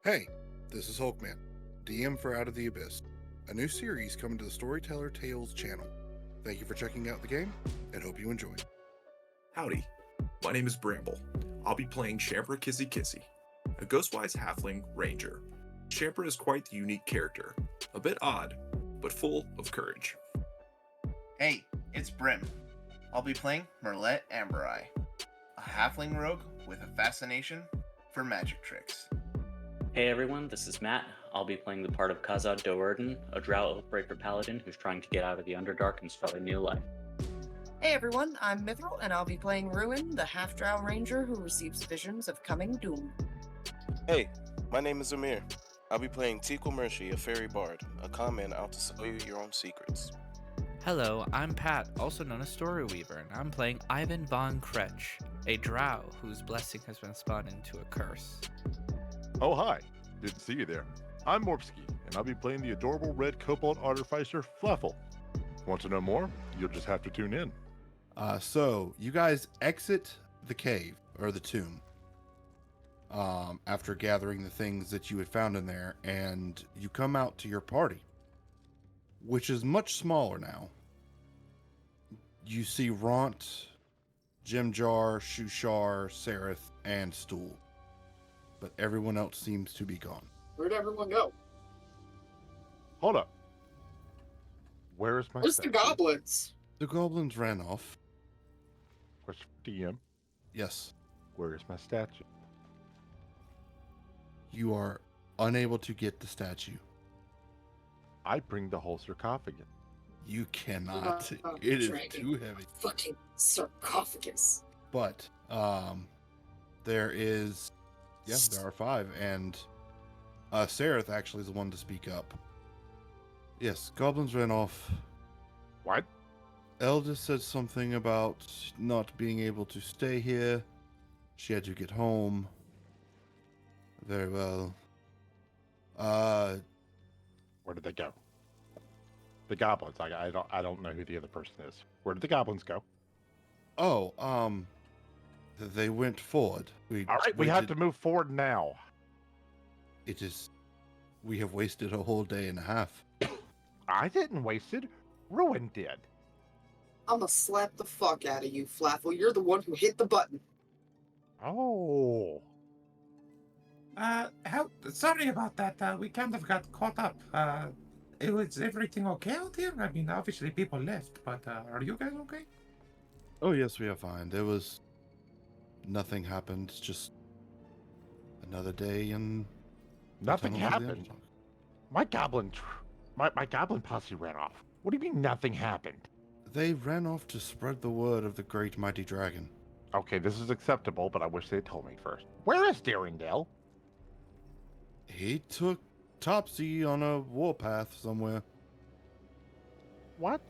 Hey, this is Hulkman, DM for Out of the Abyss, a new series coming to the Storyteller Tales channel. Thank you for checking out the game, and hope you enjoy. Howdy, my name is Bramble. I'll be playing Shampra Kissy Kissy, a Ghostwise Halfling Ranger. Shampra is quite the unique character, a bit odd, but full of courage. Hey, it's Brim. I'll be playing Merlet Amberai, a halfling rogue with a fascination for magic tricks. Hey everyone, this is Matt. I'll be playing the part of Khazad Do'Urden, a Drow Oathbreaker Paladin who's trying to get out of the Underdark and start a new life. Hey everyone, I'm Mithril, and I'll be playing Ruin, the half-drow ranger who receives visions of coming doom. Hey, my name is Amir. I'll be playing Tikal Mershi, a fairy bard, a con man out to sell you your own secrets. Hello, I'm Pat, also known as Storyweaver, and I'm playing Ivan von Kretsch, a drow whose blessing has been spun into a curse. Oh hi, good to see you there. I'm Morpsky, and I'll be playing the adorable red kobold artificer Fluffle. Want to know more? You'll just have to tune in. So you guys exit the cave, or the tomb, after gathering the things that you had found in there, and you come out to your party, which is much smaller now. You see Ront, Jimjar, Shushar, Sereth, and Stool. But everyone else seems to be gone. Where'd everyone go? Hold up. Where is my Where's the statue? goblins? The goblins ran off. Question for DM. Yes, Where is my statue? you are unable to get the statue. I bring the whole sarcophagus. You cannot. Oh, It is dragon. too heavy. Fucking sarcophagus. But there is, there are 5, and Sereth actually is the one to speak up. Yes, goblins ran off. What? Eldest said something about not being able to stay here. She had to get home. Very well. Where did they go? The goblins. I don't know who the other person is. Where did the goblins go? They went forward. All right, we have to move forward now. It is. We have wasted a whole day and a half. I didn't waste it. Ruin did. I'ma slap the fuck out of you, Flaffle. You're the one who hit the button. Oh. Sorry about that. We kind of got caught up. Was everything okay out here? I mean, obviously people left, but are you guys okay? Oh yes, we are fine. There was nothing happened. Just another day and Nothing happened. My goblin posse ran off. What do you mean nothing happened? They ran off to spread the word of the great mighty dragon. Okay, this is acceptable, but I wish they'd told me first. Where is Darringdale? He took Topsy on a warpath somewhere. What?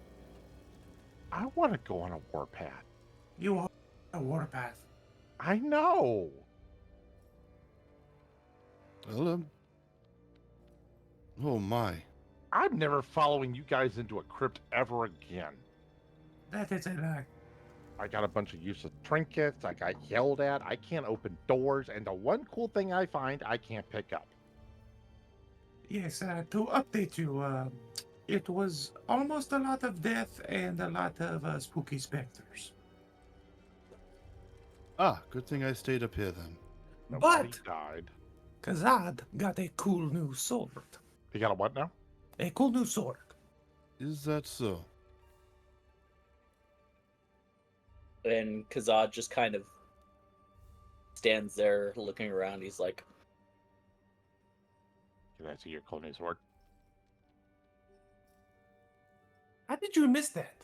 I want to go on a warpath. You are a warpath. I know. Well, oh my. I'm never following you guys into a crypt ever again. That is a lie. I got a bunch of useless trinkets. I got yelled at. I can't open doors. And the one cool thing I find, I can't pick up. Yes, to update you, it was almost a lot of death and a lot of spooky specters. Ah, good thing I stayed up here then. Nobody But died. Khazad got a cool new sword. You got a what now? A cool new sword. Is that so? And Khazad just kind of stands there looking around. He's like, Can I see your cool new sword? How did you miss that?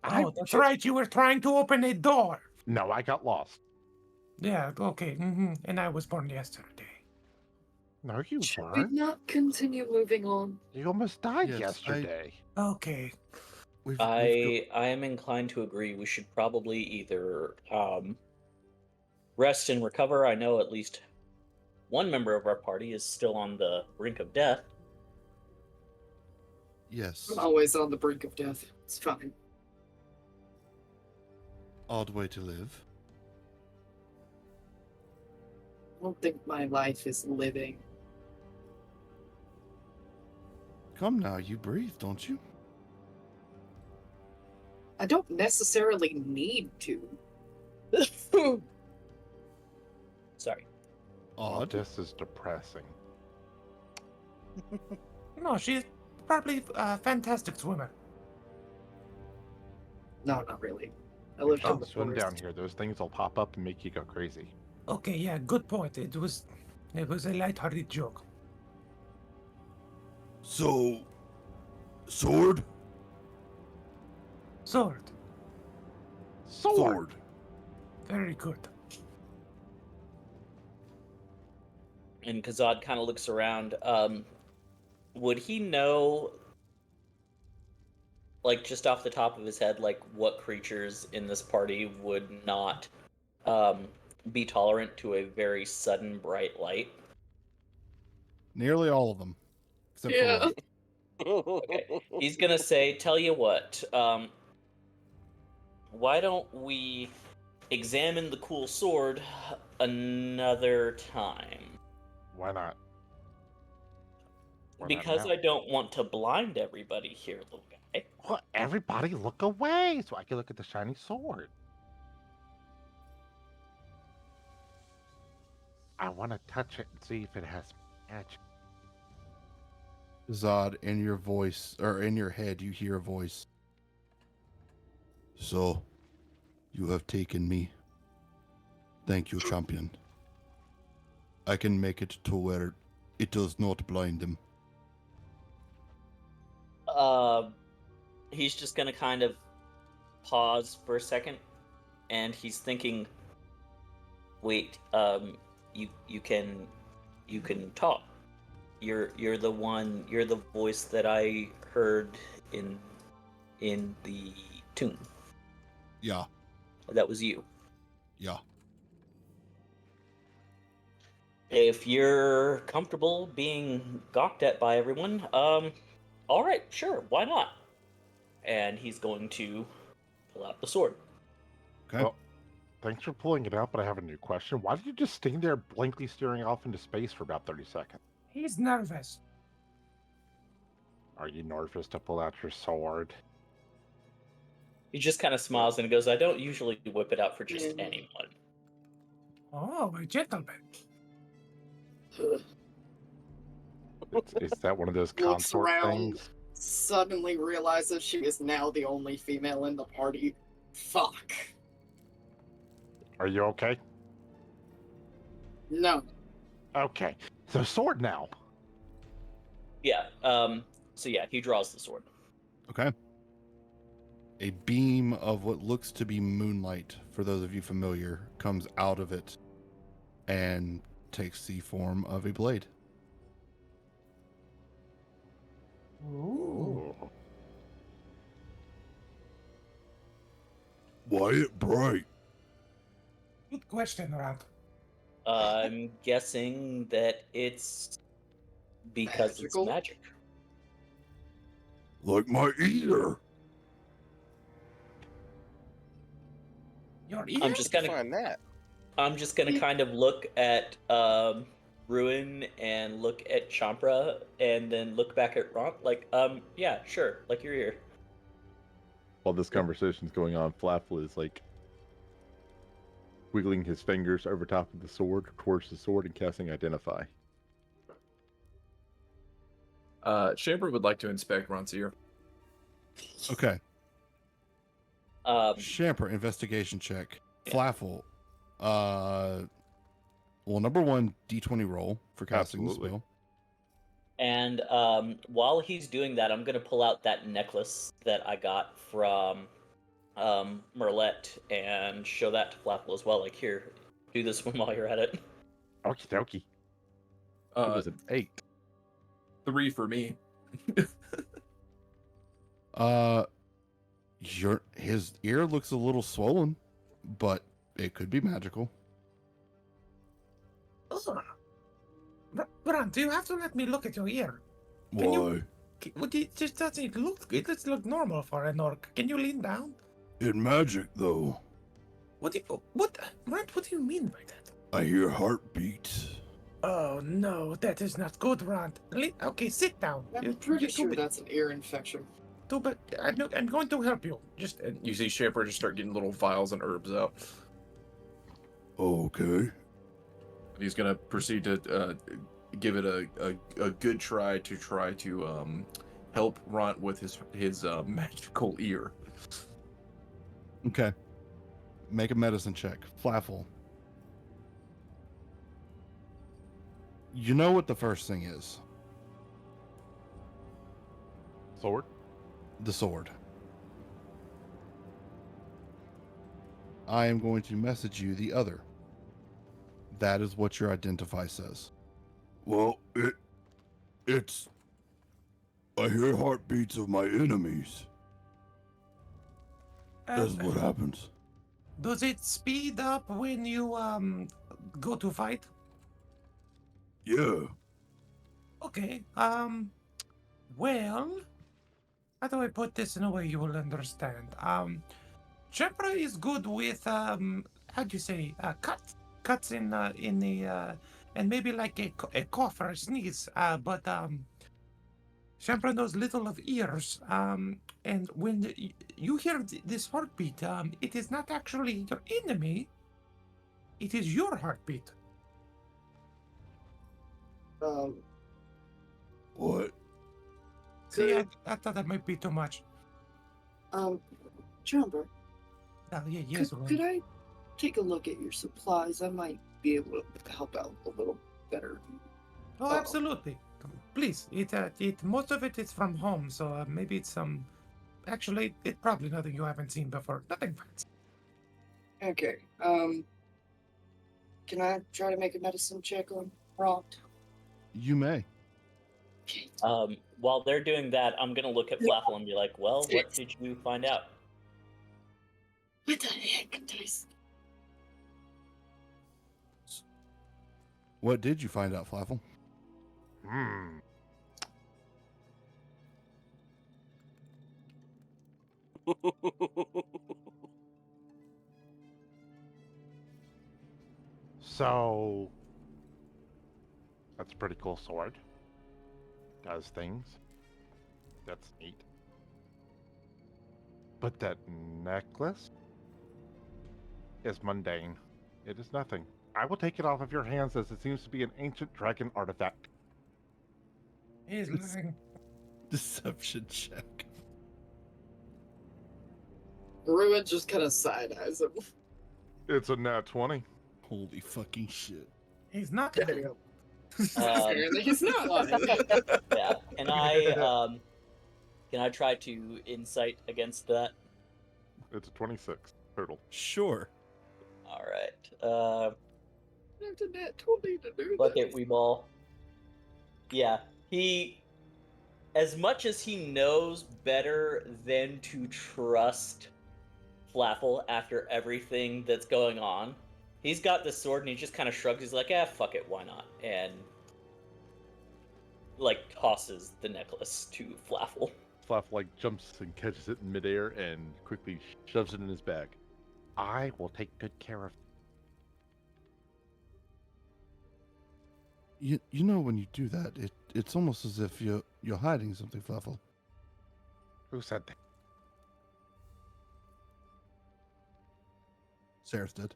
I Oh, that's ju- right. You were trying to open a door. No, I got lost. Yeah, okay. And I was born yesterday. No, you Should we weren't. not continue moving on? You almost died Yes, yesterday. Okay. I am inclined to agree. We should probably either rest and recover. I know at least one member of our party is still on the brink of death. Yes. I'm always on the brink of death. It's fine. Odd way to live. I don't think my life is living. come now. You breathe, don't you? I don't necessarily need to. Sorry. Oh, Odd. this is depressing. No, she's probably a fantastic swimmer. No, not really. I lived in the Swim forest. down here. Those things will pop up and make you go crazy. Okay, yeah, good point. It was a lighthearted joke. So, sword? Sword. Sword. Very good. And Kazad kind of looks around. Would he know, like, just off the top of his head, like, what creatures in this party would not be tolerant to a very sudden bright light? Nearly all of them. Except for one. Okay. He's gonna say, tell you what, why don't we examine the cool sword another time? Why not? Why not Because now? I don't want to blind everybody here, little guy. Well, everybody look away so I can look at the shiny sword. I want to touch it and see if it has magic. Zod, in your voice, or in your head, you hear a voice. So, you have taken me. Thank you, champion. I can make it to where it does not blind them. He's just gonna kind of pause for a second, and he's thinking, wait, you can talk. You're the voice that I heard in the tomb. Yeah, That was you. yeah. If you're comfortable being gawked at by everyone, all right, sure, why not? And he's going to pull out the sword. Okay. Well, thanks for pulling it out, but I have a new question. Why did you just stand there blankly staring off into space for about 30 seconds? He's nervous. Are you nervous to pull out your sword? He just kind of smiles and goes, I don't usually whip it out for just anyone. Oh, a gentleman. Is that one of those Looks consort around, things? suddenly realizes she is now the only female in the party. Fuck. Are you okay? No. Okay. So sword now. Yeah, so yeah, he draws the sword. Okay. A beam of what looks to be moonlight, for those of you familiar, comes out of it and takes the form of a blade. Ooh. Why it bright? Good question, Rand. I'm guessing that it's because Magical? it's magic. Like my ear. Your ear? I'm just gonna Find that. kind of look at Ruin and look at Champra and then look back at Ronk like, yeah, sure, like your ear. While this conversation's going on, Flaffle is like wiggling his fingers over top of the sword towards the sword and casting Identify. Chamber would like to inspect Ron's ear. Okay. Um, Shamper, investigation check. Yeah. Flaffle. Well, number one, D20 roll for casting Absolutely. the spell. and while he's doing that, I'm gonna pull out that necklace that I got from Merlette and show that to Flaffle as well. Like, here, do this one while you're at it. Okie dokie. It was an 8. 3 for me. His ear looks a little swollen, but it could be magical. Rand, you have to let me look at your ear. Why? Can you- What it just doesn't look good. It look normal for an orc. Can you lean down? It magic though. Rand, what do you mean by that? I hear heartbeat Oh no, that is not good, Ront. Okay, sit down. I'm pretty sure that's an ear infection. But I'm going to help you. And you see Shamper just start getting little vials and herbs out. Okay. He's gonna proceed to give it a good try to help Ront with his magical ear. Okay. Make a medicine check. Flaffle. You know what the first thing is? Sword? The sword. I am going to message you the other. That is what your identify says. Well, it's... I hear heartbeats of my enemies. That's what happens. Does it speed up when you go to fight? Yeah. Okay. Well, how do I put this in a way you will understand? Chempra is good with how do you say cuts in the and maybe like a cough or a sneeze. But Chempra knows little of ears. And when you hear this heartbeat, it is not actually your enemy. It is your heartbeat. What? See, I thought that might be too much. Jumper, Yeah, yes. could I take a look at your supplies? I might be able to help out a little better. Oh, absolutely. Please, it most of it is from home, so maybe it's some. Actually, it's probably nothing you haven't seen before. Nothing fancy. Okay. Can I try to make a medicine check on Ront? You may. While they're doing that, I'm gonna look at Flaffle and be like, "Well, what did you find out?" What the heck, Dice? What did you find out, Flaffle? So that's a pretty cool sword. Does things. That's neat. But that necklace is mundane. It is nothing. I will take it off of your hands as it seems to be an ancient dragon artifact. He's lying. Deception check. Ruin just kind of side eyes him. It's a nat 20. Holy fucking shit. He's not lying. Apparently he's not lying. Yeah. Can I try to insight against that? It's a 26 total. Sure. All right. After that 20 to do Look that. at Weeball. Yeah, as much as he knows better than to trust Flaffle after everything that's going on, he's got this sword and he just kind of shrugs. He's like, fuck it, why not? And, tosses the necklace to Flaffle. Fluff jumps and catches it in midair and quickly shoves it in his bag. I will take good care of You know when you do that, it's almost as if you're hiding something, Flaffle. Who said that? Seraph did.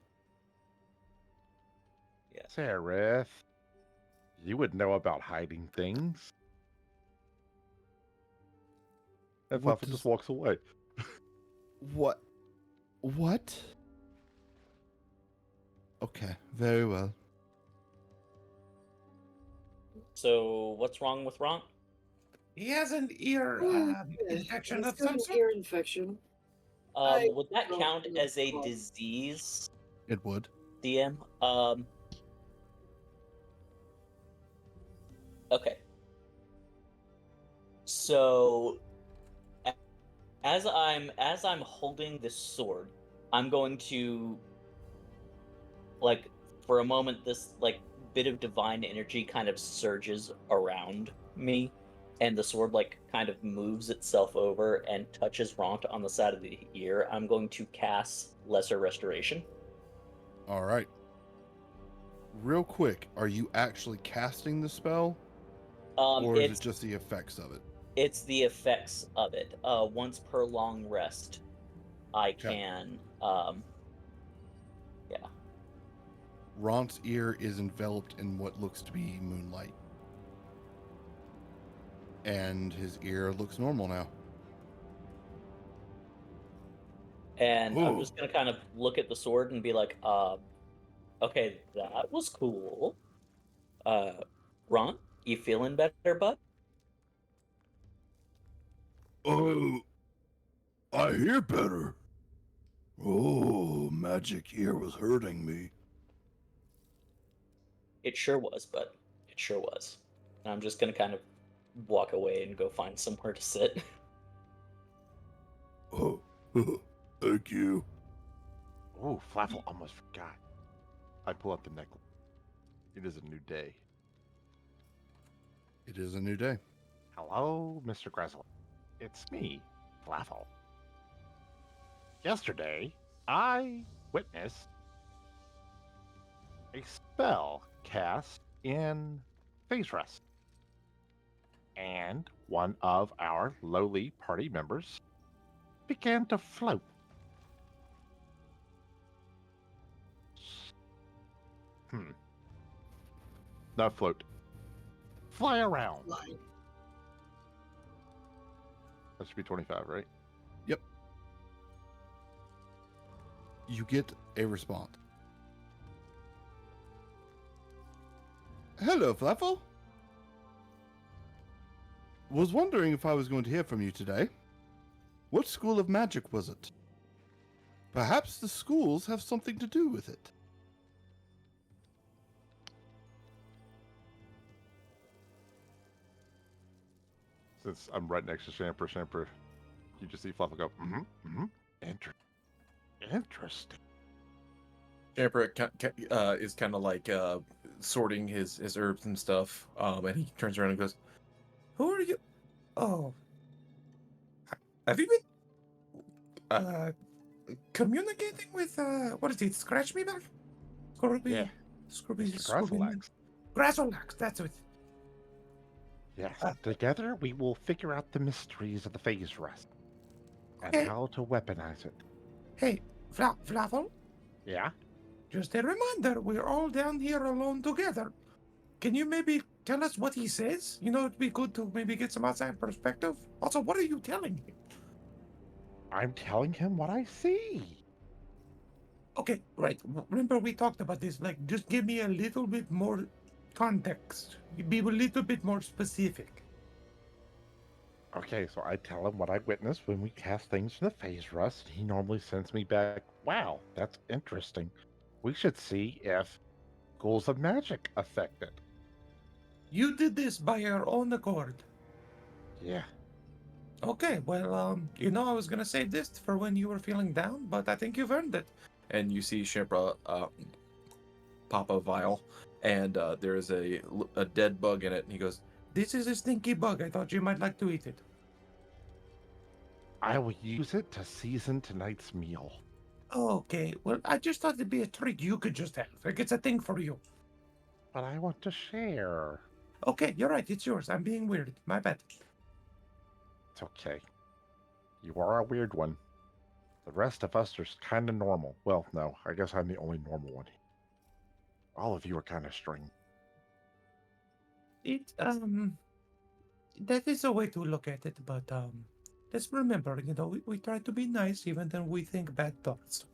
Yeah. Seraph, you would know about hiding things. And What Fluffy just walks away. What? What? Okay, very well. So, what's wrong with Ron? He has an ear infection He's of got some an sort. ear infection. I Would that don't count know. as a disease, It would. DM? Okay. So, as I'm holding this sword, I'm going to, for a moment, this bit of divine energy kind of surges around me, and the sword kind of moves itself over and touches Ront on the side of the ear. I'm going to cast Lesser Restoration. All right. Real quick, are you actually casting the spell, or is It's it just the effects of it? it's the effects of it. Once per long rest, I Okay. can. Yeah. Ront's ear is enveloped in what looks to be moonlight. And his ear looks normal now. And I'm Ooh. just gonna kind of look at the sword and be like, okay, that was cool. Ron, you feeling better, bud? Oh, I hear better. Oh, magic ear was hurting me. It sure was, bud. It sure was. And I'm just gonna kind of walk away and go find somewhere to sit. Oh, thank you. Oh, Flaffle almost forgot. I pull out the necklace. It is a new day. It is a new day. Hello, Mr. Grizzle. It's me, Flaffle. Yesterday, I witnessed a spell cast in Phase Rest. And one of our lowly party members began to float. Not float. Fly around. Like, That should be 25, right? You get a response. Hello, Flaffle. Was wondering if I was going to hear from you today. What school of magic was it? Perhaps the schools have something to do with it. Since I'm right next to Shamper, you just see Fluffle go, Interesting. Champer is kind of like sorting his herbs and stuff, and he turns around and goes, Who are you? Oh. Have you been communicating with what is it? Scratch me back? Scrooby. Yeah. Scrooby. Grassolax. Grassolax, that's it. Yes. Together we will figure out the mysteries of the Phase Rest and Okay. how to weaponize it. Hey, Flaffle, Yeah? just a reminder, we're all down here alone together. Can you maybe tell us what he says? You know, it'd be good to maybe get some outside perspective. Also, what are you telling him? I'm telling him what I see. Okay, right. Remember we talked about this. Like, just give me a little bit more context. Be a little bit more specific. Okay, so I tell him what I witnessed when we cast things from the Phase Rest. He normally sends me back, wow, that's interesting. We should see if schools of magic affect it. You did this by your own accord. Yeah. Okay, well, you know, I was gonna save this for when you were feeling down, but I think you've earned it. and you see Champer pop a vial, and there is a dead bug in it, and he goes, This is a stinky bug. I thought you might like to eat it. I will use it to season tonight's meal. Okay, well, I just thought it'd be a treat you could just have. Like, it's a thing for you. But I want to share. Okay, you're right. It's yours. I'm being weird. My bad. It's okay. You are a weird one. The rest of us are kind of normal. Well, no, I guess I'm the only normal one. All of you are kind of strange. That is a way to look at it, but, let's remember, you know, we try to be nice even when we think bad thoughts.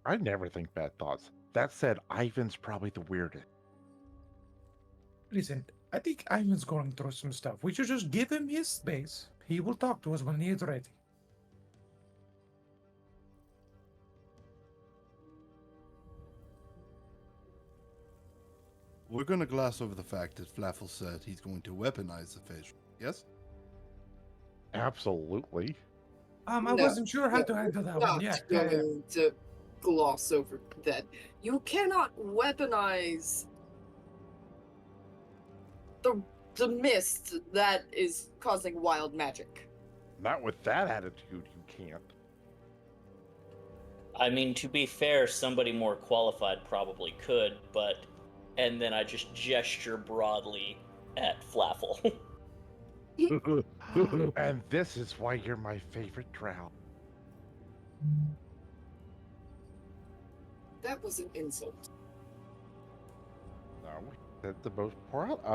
I never think bad thoughts. That said, Ivan's probably the weirdest. Listen, I think Ivan's going through some stuff. We should just give him his space. He will talk to us when he is ready. We're going to gloss over the fact that Flaffle said he's going to weaponize the fish. Yes? Absolutely. I No, wasn't sure how to handle that one. not Yeah, going to gloss over that. You cannot weaponize the mist that is causing wild magic. Not with that attitude, you can't. I mean, to be fair, somebody more qualified probably could, but and then I just gesture broadly at Flaffle. And this is why you're my favorite drow. That was an insult. No, the most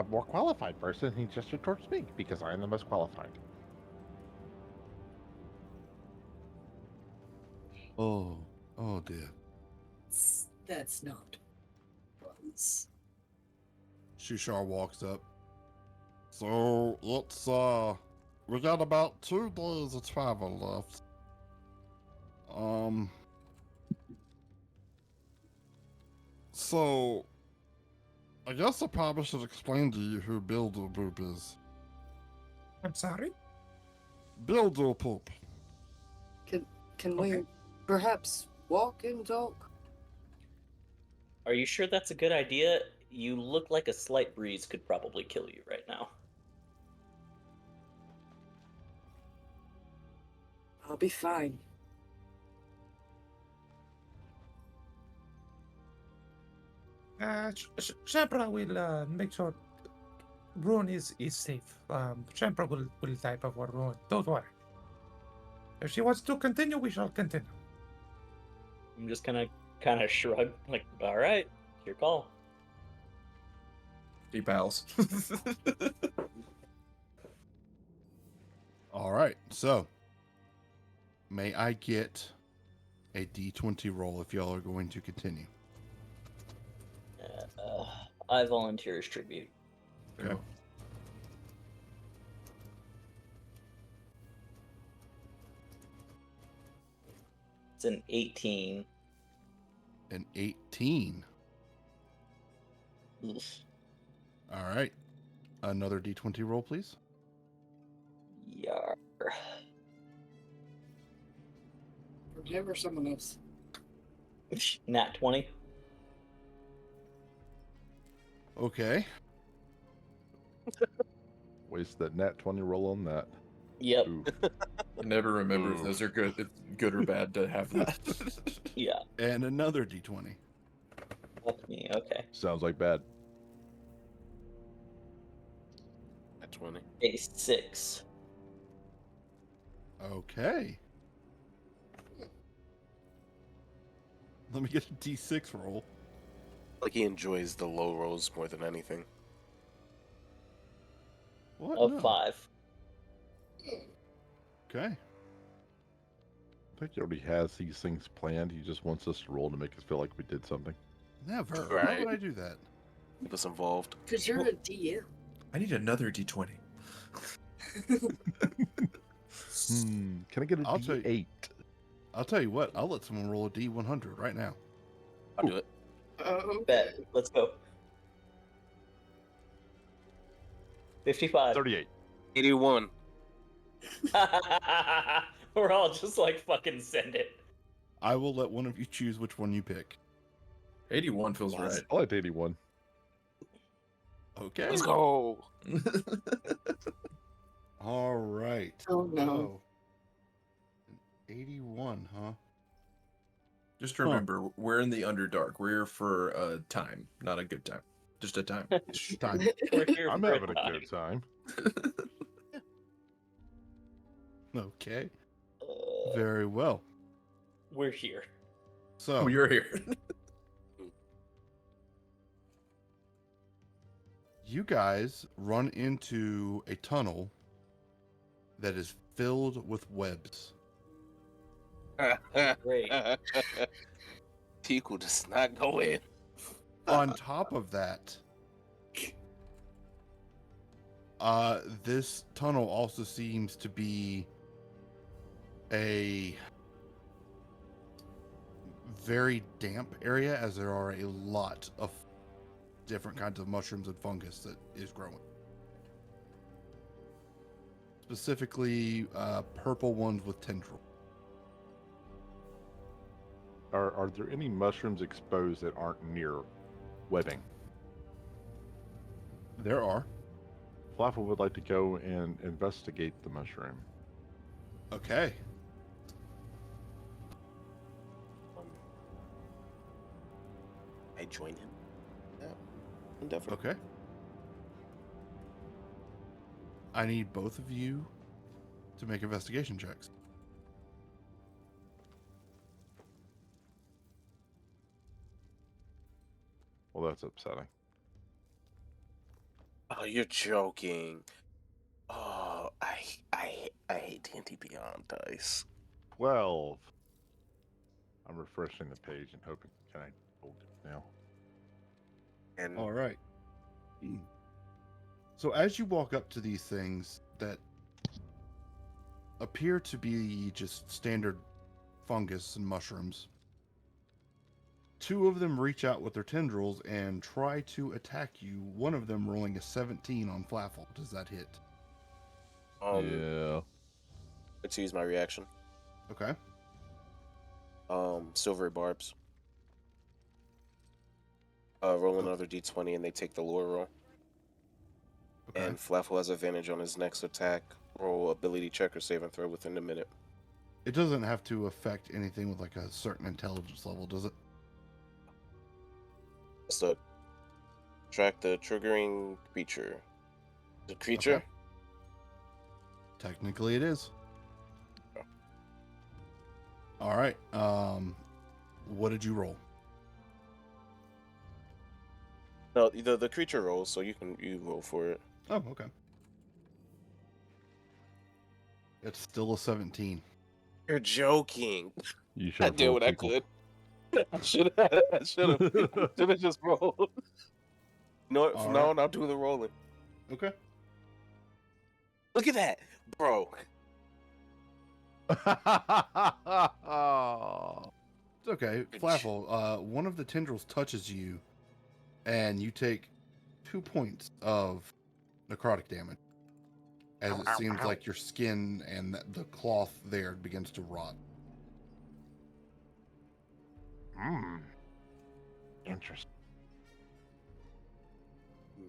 more qualified person. He gestured towards me because I am the most qualified. Oh dear. That's not once. Shushar walks up. So let's we got about 2 days of travel left. So I guess I probably should explain to you who Bilderpoop is. I'm sorry? Bilderpoop. Can we perhaps walk and talk? Are you sure that's a good idea? You look like a slight breeze could probably kill you right now. I'll be fine. Shempra will make sure Ruin is safe. Shempra will type of Ruin. Don't worry. If she wants to continue, we shall continue. I'm just gonna kind of shrug, like, all right, your call. He bows. All right, so may I get a D20 roll if y'all are going to continue? I volunteer as tribute. Okay. It's an 18. An 18. Oof. All right. Another D20 roll, please. Yar. Whatever someone else. Nat 20. Okay. Waste that nat 20 roll on that. Yep. Ooh. I never remember if those are good, if good or bad to have that. Yeah. And another D20. Fuck me. Okay. Sounds like bad. At 20. A 6. Okay. Let me get a D6 roll. Like he enjoys the low rolls more than anything. What? Of No. 5. Okay. I think he already has these things planned. He just wants us to roll to make us feel like we did something. Never. Why Right. would I do that? Keep us involved. Because you're a DM. I need another D20. Can I get a I'll tell you- D8? I'll tell you what. I'll let someone roll a D100 right now. I'll do it. Oh, Bet. Let's go. 55. 38. 81. We're all just like, fucking send it. I will let one of you choose which one you pick. 81 feels right. I like 81. Okay. Let's go. All right. Oh, no. So, 81, huh? Just remember, we're in the Underdark. We're here for a time, not a good time. Just a time. Time. We're here I'm for having a time. good time. Okay. Uh, Very well. we're here. So, Oh, you're here. you guys run into a tunnel that is filled with webs. Great. Tiku does not go in. On top of that, this tunnel also seems to be a very damp area, as there are a lot of different kinds of mushrooms and fungus that is growing. Specifically, purple ones with tendrils. Are there any mushrooms exposed that aren't near webbing? There are. Flaffle would like to go and investigate the mushroom. Okay. I join him. endeavor. Okay. I need both of you to make investigation checks. Well, that's upsetting. Oh, you're joking. Oh, I hate D&D Beyond dice. 12. I'm refreshing the page and hoping can I hold it now. And All right. So as you walk up to these things that appear to be just standard fungus and mushrooms, two of them reach out with their tendrils and try to attack you. One of them rolling a 17 on Flaffle. Does that hit? Yeah. Let's use my reaction. Okay. Silvery barbs. Roll another d20 and they take the lure roll. Okay. And Flaffle has advantage on his next attack. Roll ability check or save and throw within a minute. It doesn't have to affect anything with like a certain intelligence level, does it? So, track the triggering creature. The creature? Okay. Technically it is. Okay. All right. What did you roll? No, the creature rolls, so you roll for it. Oh, okay. It's still a 17. You're joking. You should I have did what I could. I should have just rolled. You know what? From now on, I'll do the rolling. Okay. Look at that, bro. It's okay. Flaffle, one of the tendrils touches you, and you take 2 points of necrotic damage, as it seems like your skin and the cloth there begins to rot. Interesting.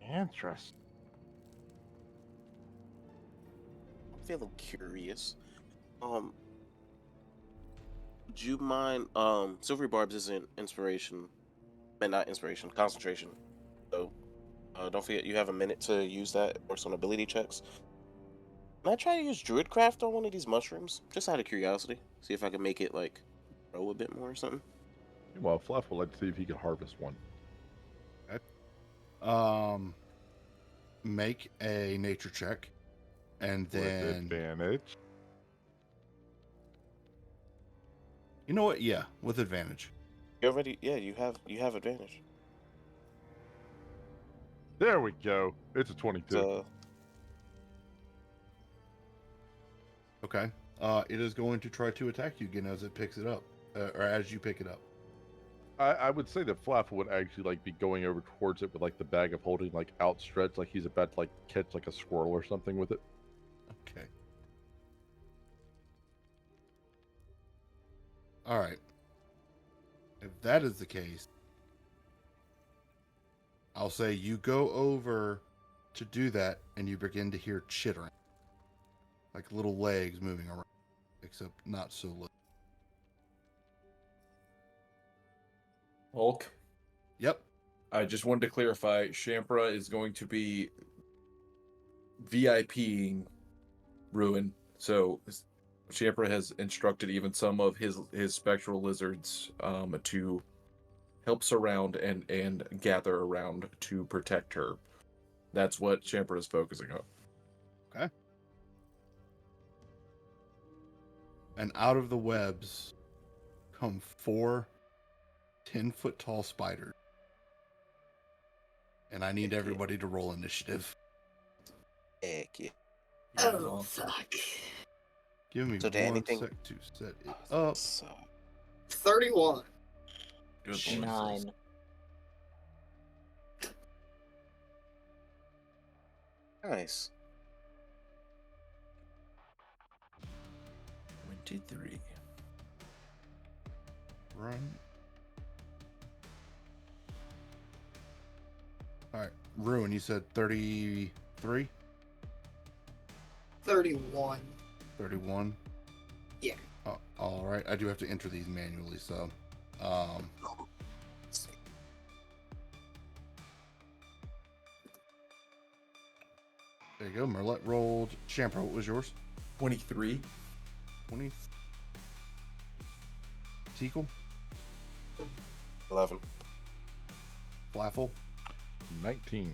Interesting. I'm feeling curious. Would you mind? Silvery Barbs isn't inspiration, and not inspiration, concentration. So, don't forget you have a minute to use that or some ability checks. Can I try to use Druidcraft on one of these mushrooms, just out of curiosity? See if I can make it like grow a bit more or something. Well, Fluff will let's see if he can harvest one. Okay. Make a nature check, and With then advantage. you know what? Yeah, with advantage. You already, yeah, you have advantage. There we go. It's a 22. So, Okay. It is going to try to attack you again as it picks it up, or as you pick it up. I would say that Flaffle would actually like be going over towards it with like the bag of holding like outstretched, like he's about to like catch like a squirrel or something with it. Okay. All right. If that is the case, I'll say you go over to do that and you begin to hear chittering. Like little legs moving around, except not so little. Hulk, Yep. I just wanted to clarify, Shampra is going to be VIPing Ruin. So Shampra has instructed even some of his spectral lizards to help surround and gather around to protect her. That's what Shampra is focusing on. Okay. And out of the webs come 4 10-foot tall spiders. And I need everybody to roll initiative. heck yeah. Oh, fuck. Give me So did one anything- sec to set it up. So, 31. Good boy. 9. nice. 23. Run. All right. Ruin, you said 33? 31. 31? Yeah. All right. I do have to enter these manually, so. There you go. Merlet rolled. Shampra, what was yours? 23. 20. Teakle, 11. Flaffle, 19.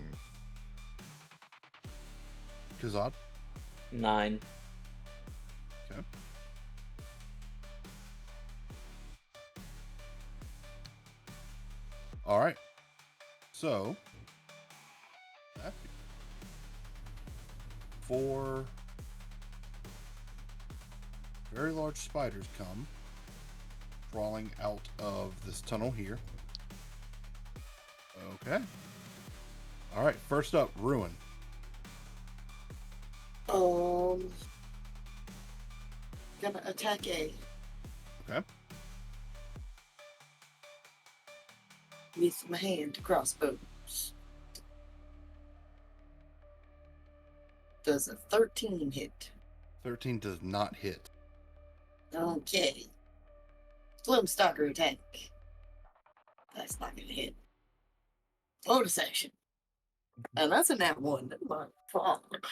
Kazad. 9. Okay. All right. So, that 4 very large spiders come crawling out of this tunnel here. Okay. All right. First up, Ruin. Gonna attack A. Okay. With my hand crossbows. Does a 13 hit? 13 does not hit. Okay. Gloom stalker attack. That's not gonna hit. Bonus action. And that's a nat 1. My fuck.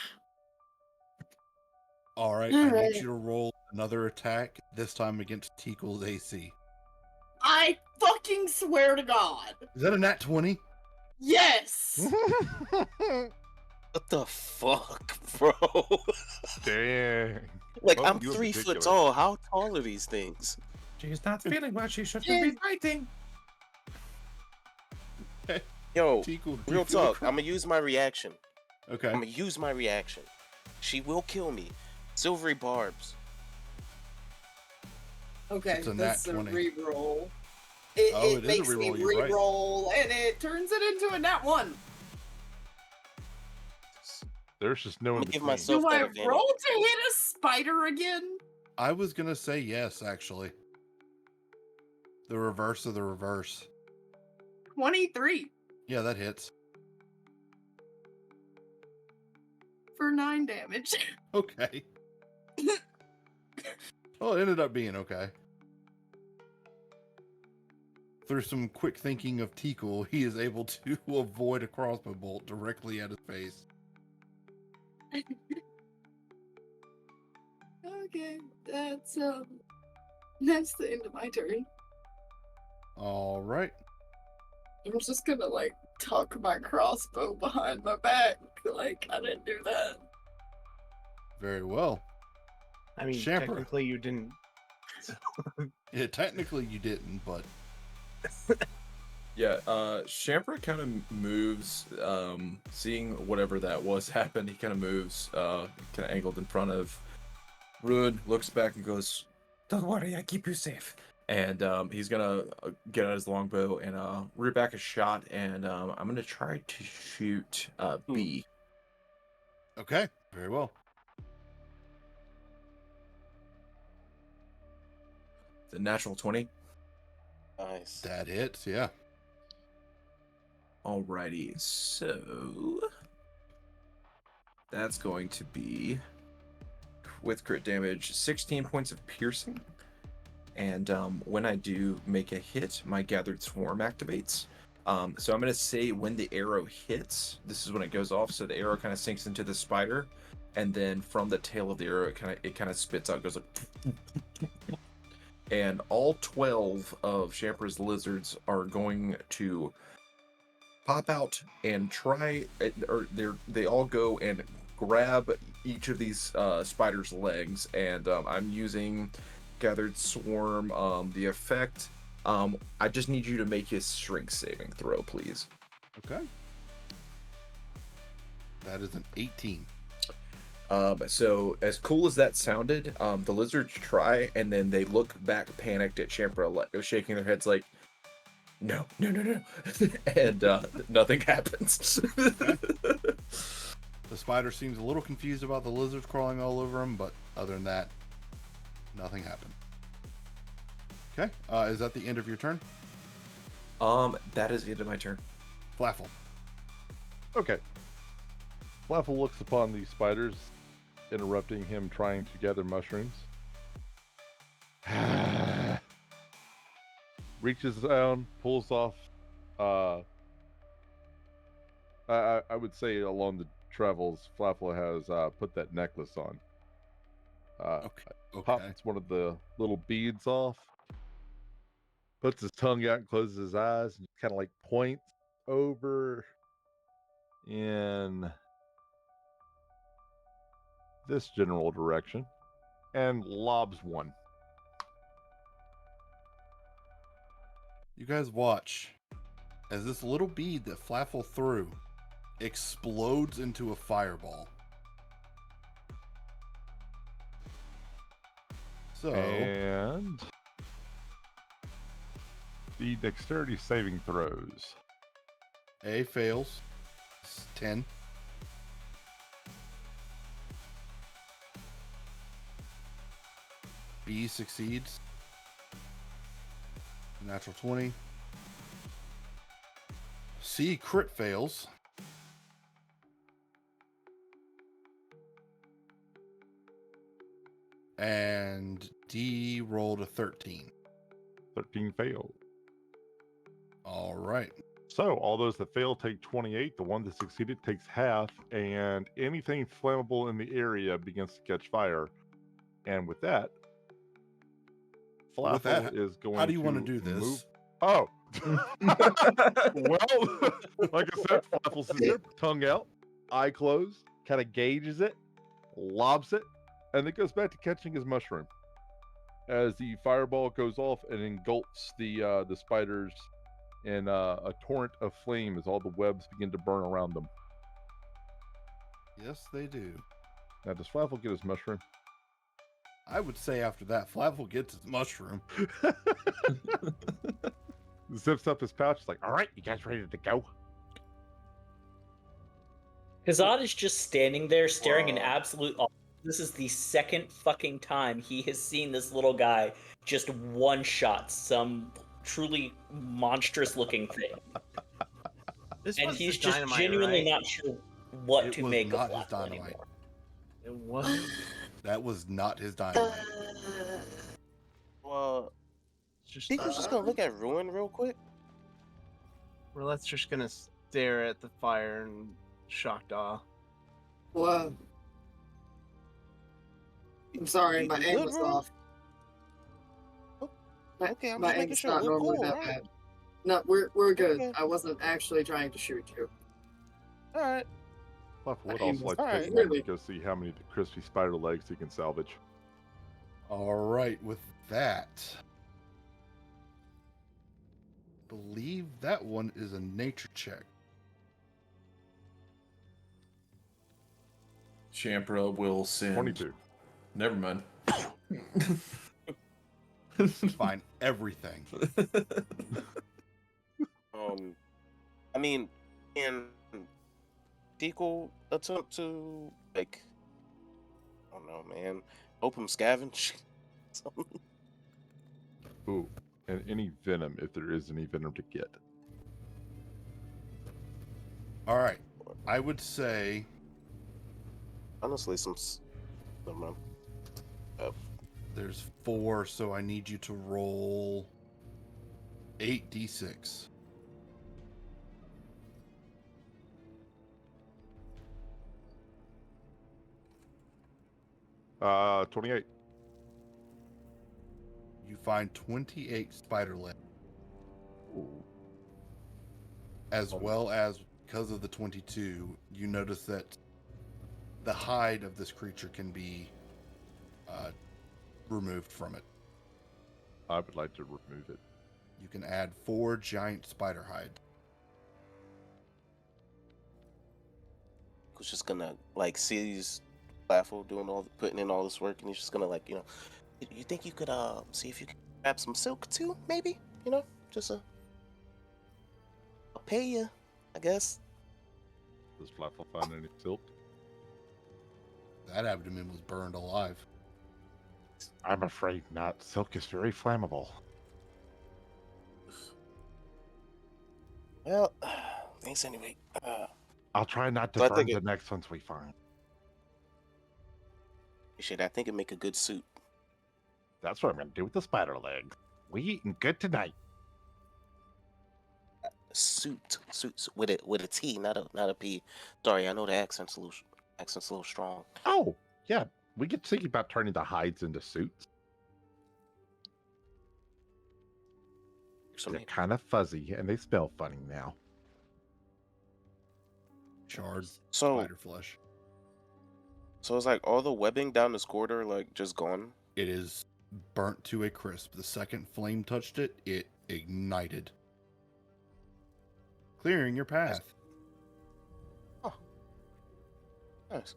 All right. I need you to roll another attack, this time against Teakle's AC. I fucking swear to God. Is that a nat 20? Yes. What the fuck, bro? Dang. Like, Oh, I'm you in 3 foot particular. tall. How tall are these things? She's not feeling well. She shouldn't be fighting. Yo, Teakle, do you real feel the talk. I'm gonna use my reaction. Okay. I'm gonna use my reaction. She will kill me. Silvery barbs. Okay, It's a that's nat a 20. reroll. Oh, it It is a makes me reroll, you're right. reroll, and it turns it into a nat 1. There's just no I'm in gonna give between. myself Do that I advantage. roll to hit a spider again? I was going to say yes, actually. The reverse of the reverse. 23 Yeah, that hits. for 9 damage. Okay. Well, it ended up being okay. Through some quick thinking of Teakle, he is able to avoid a crossbow bolt directly at his face. Okay, that's the end of my turn. All right. I'm just gonna tuck my crossbow behind my back, like I didn't do that. Very well. I mean, Shampoo. technically you didn't. Yeah, technically you didn't, but Yeah, Shampra kind of moves, seeing whatever that was happen, he kind of moves, kind of angled in front of Ruin, looks back and goes, Don't worry, I keep you safe. and he's gonna get out his longbow and rear back a shot, and I'm gonna try to shoot B. okay. Very well. The natural 20. Nice. That hits, yeah. Alrighty, so that's going to be, with crit damage, 16 points of piercing. And when I do make a hit, my Gathered Swarm activates. So I'm going to say when the arrow hits, this is when it goes off. So the arrow kind of sinks into the spider, and then from the tail of the arrow, it kind of spits out, goes like, and all 12 of Shampra's lizards are going to pop out and try, or they all go and grab each of these spiders' legs, and I'm using Gathered Swarm. The effect, I just need you to make his strength saving throw, please. Okay. That is an 18. So as cool as that sounded, the lizards try, and then they look back panicked at Shampra, shaking their heads like, no, and nothing happens. The spider seems a little confused about the lizards crawling all over him, but other than that, nothing happened. Okay, is that the end of your turn? That is the end of my turn. Flaffle. Okay. Flaffle looks upon these spiders, interrupting him trying to gather mushrooms. Reaches down, pulls off, I would say along the travels, Flaffle has put that necklace on. Okay. Pops one of the little beads off, puts his tongue out and closes his eyes, and kind of like points over in this general direction and lobs one. You guys watch as this little bead that Flaffle threw explodes into a fireball. So, And the dexterity saving throws. A fails. It's 10. B succeeds. Natural 20. C crit fails. And D rolled a 13. 13 failed. All right. So all those that fail take 28. The one that succeeded takes half, and anything flammable in the area begins to catch fire. And with that, With Flaffle that, is going. how do you want to do this? Move. Oh, well, like I said, Flaffle sits there, tongue out, eye closed, kind of gauges it, lobs it, and then goes back to catching his mushroom. As the fireball goes off and engulfs the spiders in a torrent of flame as all the webs begin to burn around them. Yes, they do. Now, does Flaffle get his mushroom? I would say after that, Flaffle gets his mushroom. Zips up his pouch, like, all right, you guys ready to go? Kazad is just standing there staring in absolute awe. This is the second fucking time he has seen this little guy just one-shot some truly monstrous-looking thing. And was he's the just dynamite, genuinely right? not sure what It to was make not of his Flaffle dynamite. anymore. It was. That was not his dynamite. Well, Just, I think we're just gonna look at Ruin real quick. Roulette's just gonna stare at the fire in shocked awe. Whoa. I'm sorry, You my good, aim was Ruin? off. My, Okay, I'm my just aim making is sure. not We're normally cool, that right? bad. No, we're good. Okay. I wasn't actually trying to shoot you. All right. Flaffle would My aim also was like to take alright. a moment really. to go see how many of the crispy spider legs he can salvage. All right, with that, believe that one is a nature check. Champra will send. 22. Never mind. Find everything. I mean, in Deagle attempt to like, I don't know, man, open scavenge. Something. Ooh, and any venom, if there is any venom to get. All right, I would say Honestly, never mind. there's 4, so I need you to roll 8d6. Uh, 28. You find 28 spider legs, Ooh. as well as, because of the 22, you notice that the hide of this creature can be removed from it. I would like to remove it. You can add 4 giant spider hides. Who's just gonna like see these Flaffle doing putting in all this work, and he's just gonna like, you think you could see if you could grab some silk too, maybe, just I'll pay you, I guess. Does Flaffle find any silk? That abdomen was burned alive. I'm afraid not. Silk is very flammable. Well, thanks anyway. I'll try not to So I burn think the it- next ones we find. Appreciate it. I think it'd make a good suit. That's what I'm going to do with the spider legs. We eating good tonight. suits with a T, not a P. Sorry, I know the accent's a little strong. Oh, yeah. We could think about turning the hides into suits. They're kind of fuzzy and they smell funny now. Charred So, spider flesh. so it's like all the webbing down this corridor, like just gone. It is burnt to a crisp. The second flame touched it, it ignited, clearing your path. Oh, nice.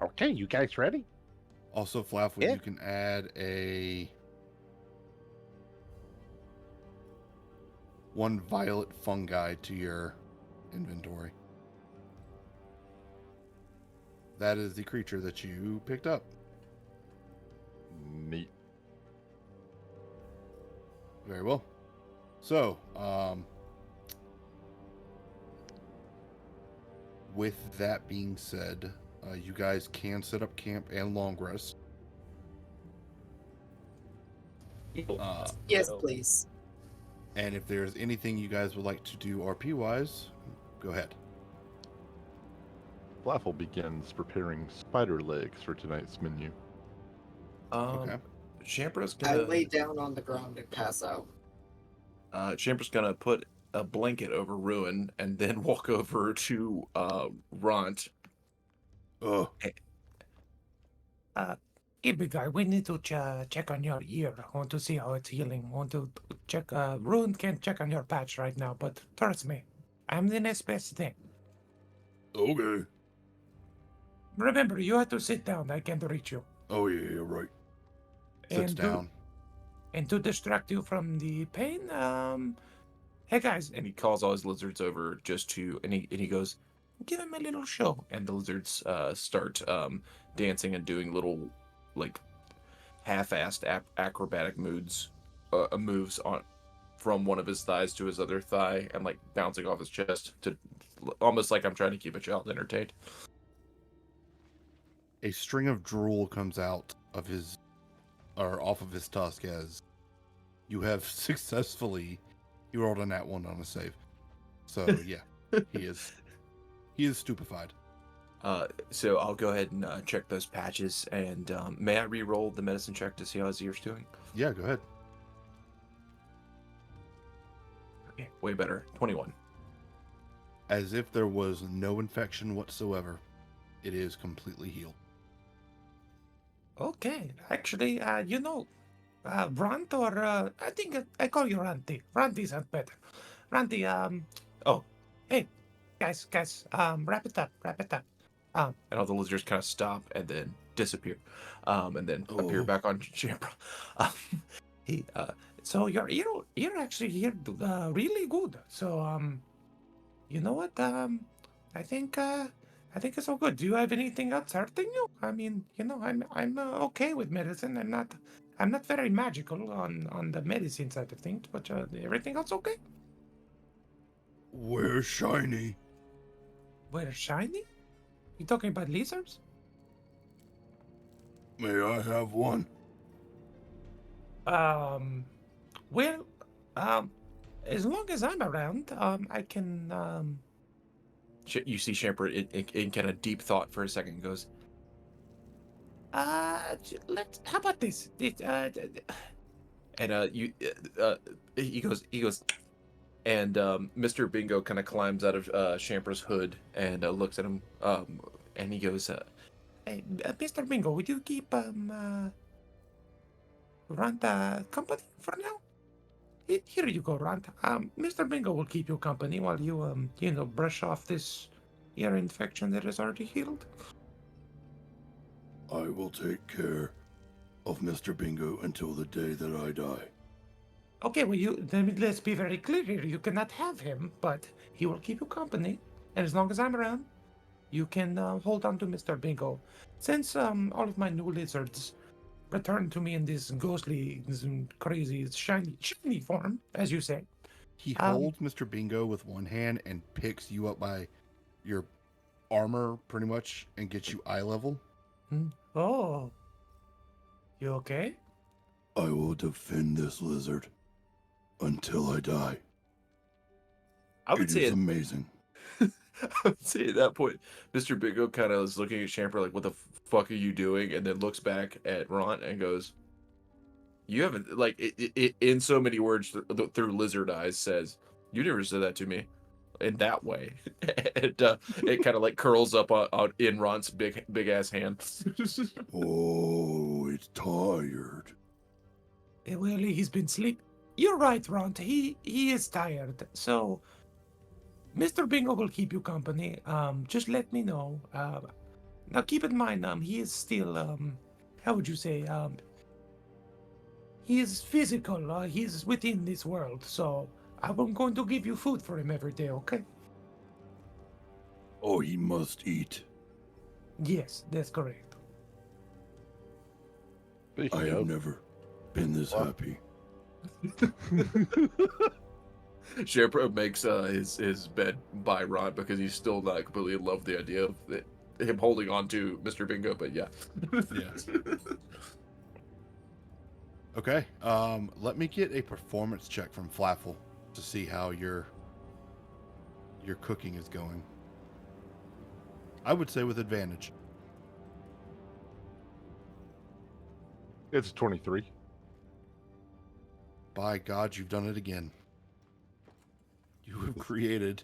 Okay, you guys ready? Also, Flaffwood, Yeah. you can add a 1 violet fungi to your inventory. That is the creature that you picked up. Neat. Very well. So, with that being said, you guys can set up camp and long rest. Yes, please. And if there's anything you guys would like to do RP-wise, go ahead. Flaffle begins preparing spider legs for tonight's menu. Okay. Champra's I gonna lay down on the ground and pass out. Champra's gonna put a blanket over Ruin and then walk over to Ront. Oh, Big guy, we need to check on your ear. I want to see how it's healing. I want to check. Ruin can't check on your patch right now, but trust me, I'm the next best thing. okay. Remember, you have to sit down. I can't reach you. Oh, yeah, right. Sits And down. And to distract you from the pain, hey guys, And he calls all his lizards over just to, and he goes, give him a little show. and the lizards start dancing and doing little, like, half-assed acrobatic moves on from one of his thighs to his other thigh, and like bouncing off his chest to almost like I'm trying to keep a child entertained. A string of drool comes out of his, or off of his tusk as you have successfully, he rolled a nat 1 on a save. So yeah, he is stupefied. So I'll go ahead and check those patches, and may I re-roll the medicine check to see how his ear's doing? Yeah, go ahead. Okay, way better. 21. As if there was no infection whatsoever, it is completely healed. Okay, actually, Rant or I think I call you Ranty. Ranty sounds better. Ranty, hey, guys, wrap it up. And all the lizards kind of stop and then disappear, and then appear back on Champra. So your ear actually healed really good. So you know what? I think it's all good. Do you have anything else hurting you? I mean, I'm okay with medicine. I'm not very magical on the medicine side of things, but everything else okay? Where's Shiny? Where's Shiny? You talking about lizards? May I have one? Well, as long as I'm around, I can. You see Champra in kind of deep thought for a second. Goes, How about this? and he goes, and Mr. Bingo kind of climbs out of Champra's hood and looks at him, and he goes, Hey, Mr. Bingo, would you keep Rant company for now? Here you go, Rant. Mr. Bingo will keep you company while you brush off this ear infection that is already healed. I will take care of Mr. Bingo until the day that I die. Okay, well, let's be very clear here. You cannot have him, but he will keep you company. And as long as I'm around, you can hold on to Mr. Bingo. Since all of my new lizards returned to me in this ghostly, crazy, shiny form, as you say. He holds Mr. Bingo with one hand and picks you up by your armor, pretty much, and gets you eye level. Oh. You okay? I will defend this lizard until I die. I would say amazing. I would say at that point, Mr. Bingo kind of is looking at Champer like, "What the fuck are you doing?" And then looks back at Ron and goes, "You haven't like it in so many words through lizard eyes says, you never said that to me in that way." And it kind of like curls up on in Ron's big ass hand. Oh, it's tired. Well, he's been sleeping. You're right, Ron. He is tired. So, Mr. Bingo will keep you company. Just let me know. Now keep in mind, he is still how would you say, he is physical. He is within this world. So I'm going to give you food for him every day. Okay? Oh, he must eat. Yes, that's correct. Speaking of, never been this happy. Champer makes his bed by Ron because he's still not completely in love with the idea of him holding on to Mr. Bingo. But yeah. Okay. Let me get a performance check from Flaffle to see how your cooking is going. I would say with advantage. it's 23. By God, you've done it again. You have created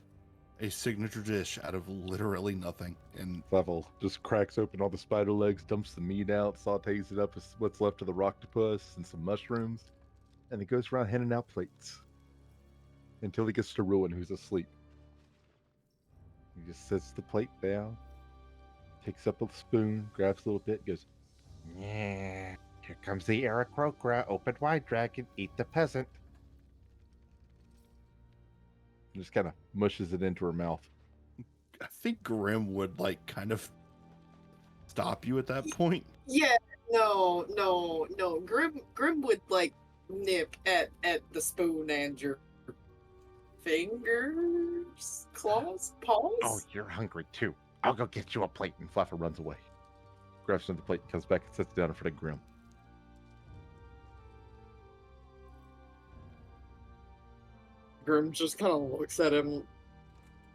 a signature dish out of literally nothing. And Level just cracks open all the spider legs, dumps the meat out, sautés it up with what's left of the octopus and some mushrooms, and he goes around handing out plates until he gets to Ruin, who's asleep. He just sets the plate down, takes up a spoon, grabs a little bit, goes, "Yeah, here comes the Aarakocra. Open wide, dragon. Eat the peasant." And just kind of mushes it into her mouth. I think Grim would like kind of stop you at that point. Yeah, no. Grim would like nip at the spoon and your fingers, claws, paws. "Oh, you're hungry too. I'll go get you a plate." And Fluffer runs away. Grabs another plate, comes back and sits down in front of Grim. Grim just kind of looks at him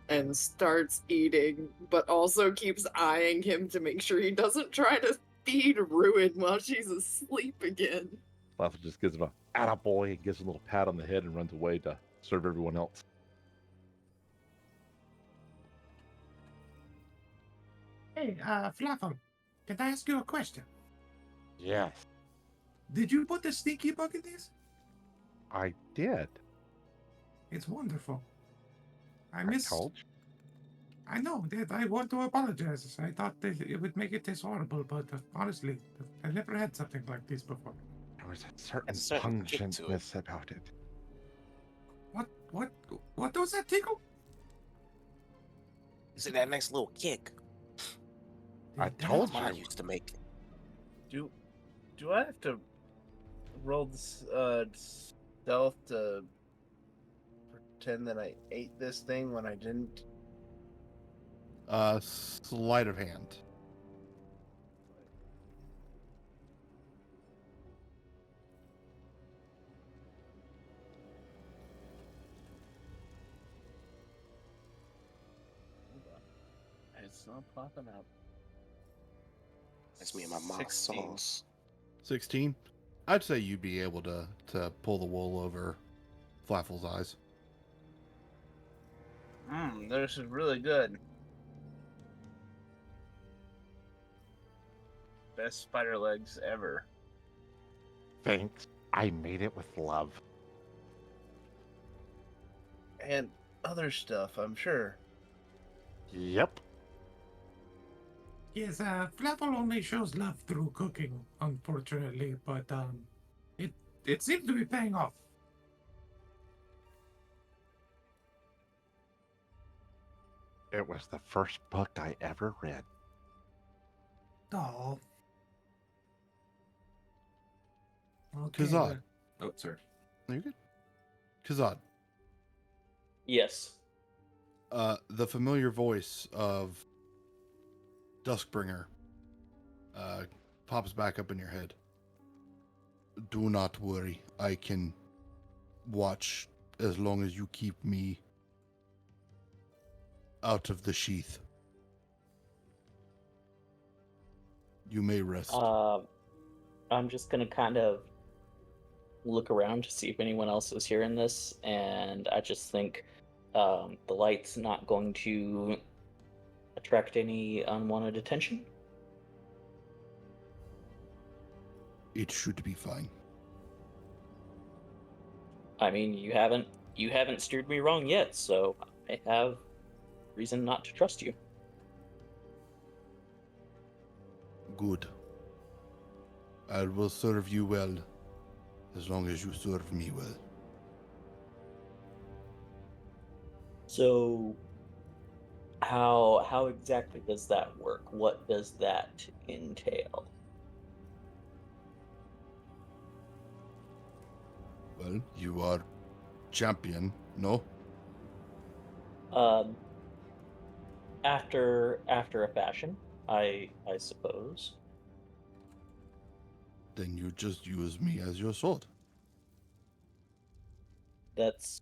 and starts eating, but also keeps eyeing him to make sure he doesn't try to feed Ruin while she's asleep again. Fluffer just gives him a attaboy and gives him a little pat on the head and runs away to serve everyone else. Hey, Flaffle, can I ask you a question? Yes, Did you put the stinky bug in this? I did. It's wonderful. I I told you. I know that I want to apologize. I thought that it would make it taste horrible, but honestly, I've never had something like this before. There was a certain certain kick to it. pungentness about it. What was that, Tickle? Is it that nice little kick? I Did told Mom you. used to make. Do I have to roll this stealth to pretend that I ate this thing when I didn't? Sleight of hand. It's not popping up. That's me and my mom's 16. sauce. 16. I'd say you'd be able to pull the wool over Flaffle's eyes. This is really good. Best spider legs ever. Thanks. I made it with love. And other stuff, I'm sure. Yep. Yes, Flaffle only shows love through cooking, unfortunately, but it seems to be paying off. It was the first book I ever read. Oh. Okay. Kazad. Oh, sorry. Are you good? Kazad. Yes. The familiar voice of Duskbringer pops back up in your head. Do not worry. I can watch as long as you keep me out of the sheath. You may rest. I'm just gonna kind of look around to see if anyone else is hearing this, and I just think the light's not going to attract any unwanted attention. It should be fine. I mean, you haven't steered me wrong yet, so I have reason not to trust you. Good. I will serve you well, as long as you serve me well. So, how exactly does that work? What does that entail? Well, you are champion, no? Um, after a fashion, I suppose. Then you just use me as your sword. That's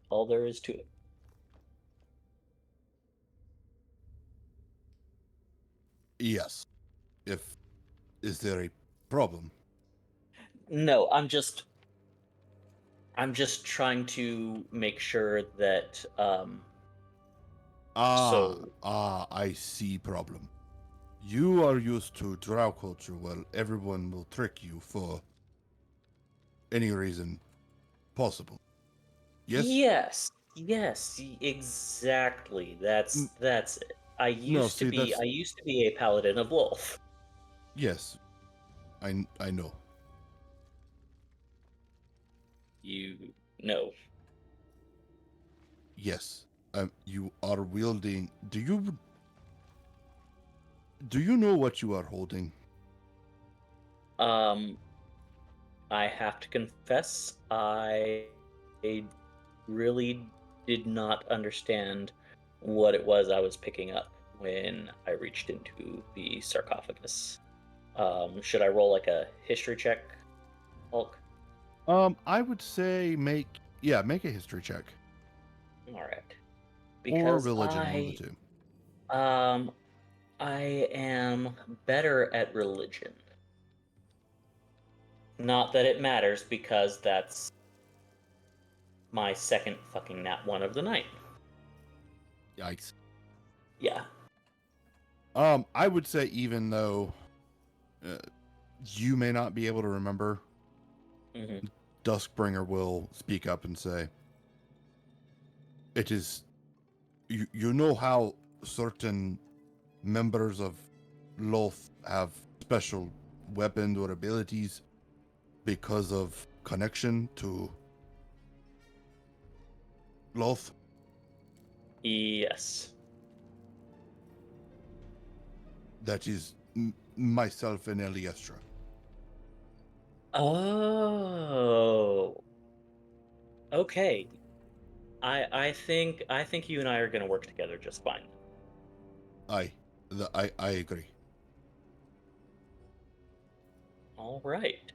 all there is to it. Yes. Is there a problem? No, I'm just trying to make sure that so I see problem. You are used to drow culture where everyone will trick you for any reason possible. Yes? Exactly. That's it. I No, used to see, be that's- I used to be a paladin of Wolf. Yes. I know. You know. Yes. You are wielding. Do you know what you are holding? I have to confess, I really did not understand what it was I was picking up when I reached into the sarcophagus. Should I roll like a history check, Hulk? I would say make a history check. All right. Or Because religion, one of the two. I am better at religion. Not that it matters, because that's my second fucking nat one of the night. Yikes. Yeah. I would say even though you may not be able to remember, Mm-hmm. Duskbringer will speak up and say, it is, you know how certain members of Loth have special weapons or abilities because of connection to Loth? Yes. That is myself and Eliestra. Oh. Okay. I think you and I are gonna work together just fine. I agree. All right.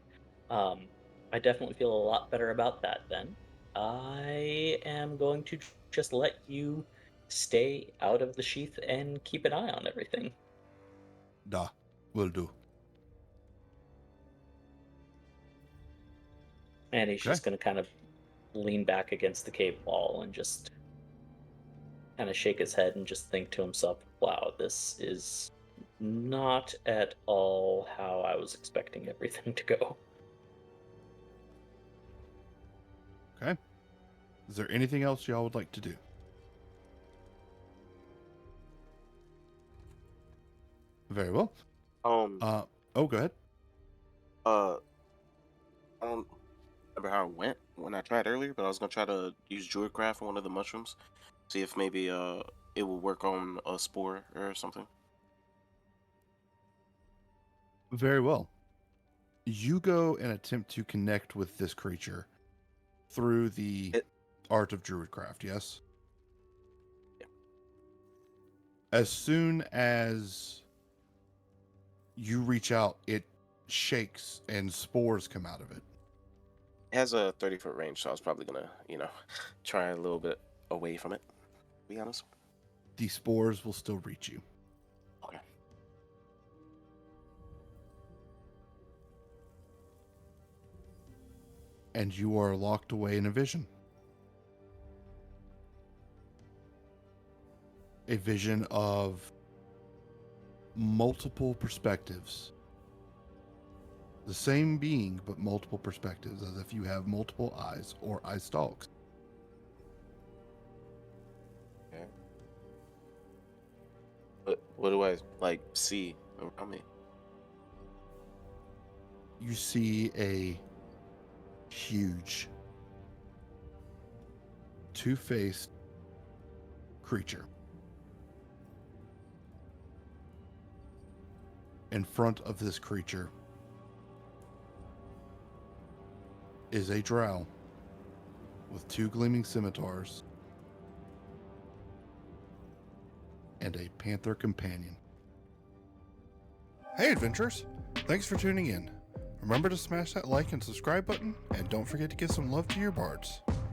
I definitely feel a lot better about that then. I am going to just let you stay out of the sheath and keep an eye on everything. Da, will do. And he's Okay. just going to kind of lean back against the cave wall and just kind of shake his head and just think to himself, wow, this is not at all how I was expecting everything to go. Okay. Is there anything else y'all would like to do? Very well. Oh, go ahead. I don't remember how it went when I tried earlier, but I was gonna try to use Druidcraft on one of the mushrooms, see if maybe it will work on a spore or something. Very well. You go and attempt to connect with this creature through the art of Druidcraft, yes? Yeah. As soon as you reach out, it shakes and spores come out of it. It has a 30-foot range, so I was probably gonna, try a little bit away from it. To be honest. The spores will still reach you. Okay. And you are locked away in a vision. A vision of multiple perspectives. The same being, but multiple perspectives, as if you have multiple eyes or eye stalks. Okay. What do I see around me? You see a huge, two-faced creature. In front of this creature is a drow with two gleaming scimitars and a panther companion. Hey adventurers, thanks for tuning in. Remember to smash that like and subscribe button, and don't forget to give some love to your bards.